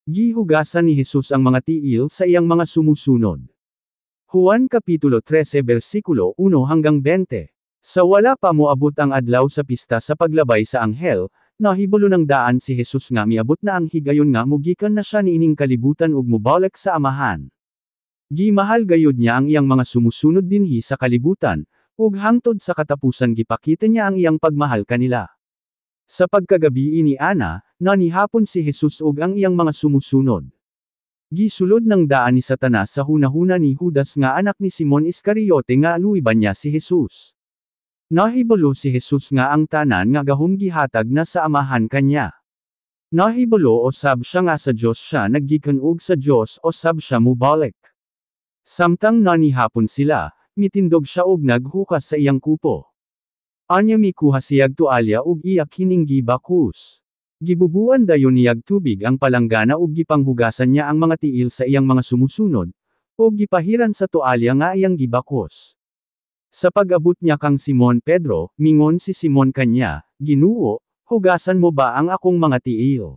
Gihugasan ni Jesus ang mga tiil sa iyang mga sumusunod. Juan Kapitulo 13 versikulo 1 hanggang 20. Sa wala pa moabot ang adlaw sa pista sa paglabay sa anghel, nahibulo ng daan si Jesus nga miabot na ang higayon nga mugikan na siya niining kalibutan ug mobalik sa amahan. Gimahal gayud niya ang iyang mga sumusunod dinhi sa kalibutan, ug hangtod sa katapusan gipakita niya ang iyang pagmahal kanila. Sa pagkagabi ini ana, nanihapon si Jesus ug ang iyang mga sumusunod. Gisulod ng daan ni Satanas sa hunahuna ni Judas nga anak ni Simon Iscariote nga luiban niya si Jesus. Nahibalo si Jesus nga ang tanan nga gahom gihatag na sa amahan kanya. Nahibalo osab siya nga sa Dios siya naggikan ug sa Dios osab siya mubalik. Samtang nanihapon sila, mitindog siya ug naghukas sa iyang kupo. Anya mikuha siyag tualya ug iya kining gibakus. Gibubuan dayon niyag tubig ang palanggana ug gipanghugasan niya ang mga tiil sa iyang mga sumusunod, ug gipahiran sa tualya nga iyang gibakos. Sa pag-abot niya kang Simon Pedro, mingon si Simon kanya, Ginoo, hugasan mo ba ang akong mga tiil?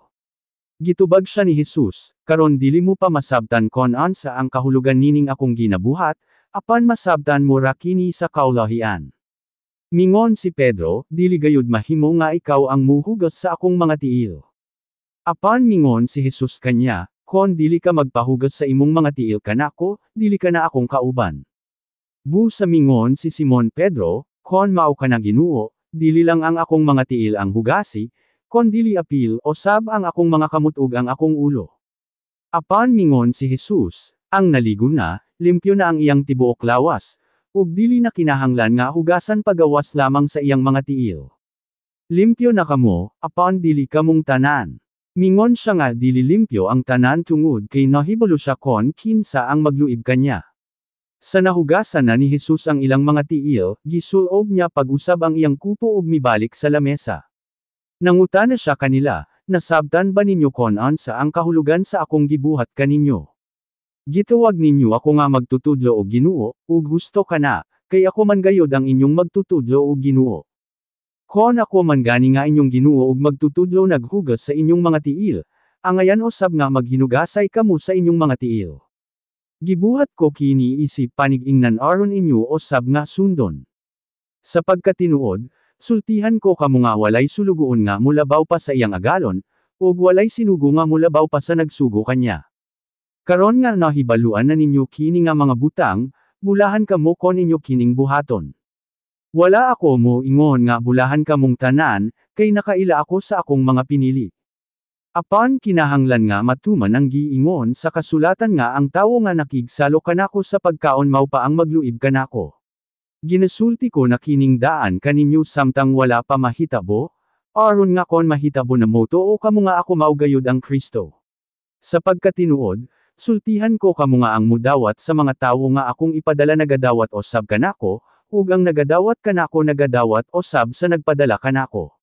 Gitubag siya ni Jesus, karon dili mo pa masabtan kon ansa ang kahulugan nining akong ginabuhat, apan masabtan mo ra kini sa kaulahian. Mingon si Pedro, dili gayud mahimo nga ikaw ang muhugas sa akong mga tiil. Apan mingon si Jesus kanya, kon dili ka magpahugas sa imong mga tiil kanako, dili ka na akong kauban. Busa mingon si Simon Pedro, kon mao ka na Ginoo, dili lang ang akong mga tiil ang hugasi, kon dili apil o sab ang akong mga kamot ug ang akong ulo. Apan mingon si Jesus, ang naligo na, limpyo na ang iyang tibuok lawas, ug dili na kinahanglan nga hugasan pagawas lamang sa iyang mga tiil. Limpyo na kamo, apan dili kamong tanan. Mingon siya nga dili limpyo ang tanan tungod kay nahibalo siya kon kinsa ang magluib kanya. Sa nahugasan na ni Jesus ang ilang mga tiil, gisulob niya pag-usab ang iyang kupo ug mibalik sa lamesa. Nangutana siya kanila, nasabtan ba ninyo kon ansa ang kahulugan sa akong gibuhat kaninyo? Gituwag ninyo ako nga magtutudlo og Ginoo, ug gusto ka na, kay ako man gayod ang inyong magtutudlo og Ginoo. Kon ako man gani nga inyong Ginoo ug magtutudlo naghugas sa inyong mga tiil, angayan osab nga maghinugasay kamo sa inyong mga tiil. Gibuhat ko kini isip panig-ingnan aron inyo osab nga sundon. Sa pagkatinuod, sultihan ko kamo nga walay sulugoon nga mulabaw pa sa iyang agalon, ug walay sinugo nga mulabaw pa sa nagsugo kanya. Karon nga nahibaluan na ninyo kini nga mga butang, bulahan kamo kon inyo kining buhaton. Wala ako mo ingon nga bulahan kamong tanan, kay nakaila ako sa akong mga pinili. Apan kinahanglan nga matuman ang giingon sa kasulatan nga ang tawo nga nakigsalo kanako sa pagkaon mao pa ang magluib kanako. Ginasulti ko na kining daan kaninyo samtang wala pa mahitabo, aron nga kon mahitabo na moto o kamo nga ako maugayod ang Kristo. Sa pagkatinuod, sultihan ko kamo nga ang mudawat sa mga tawo nga akong ipadala nagadawat osab kanako, ug ang nagadawat kanako nagadawat osab sa nagpadala kanako.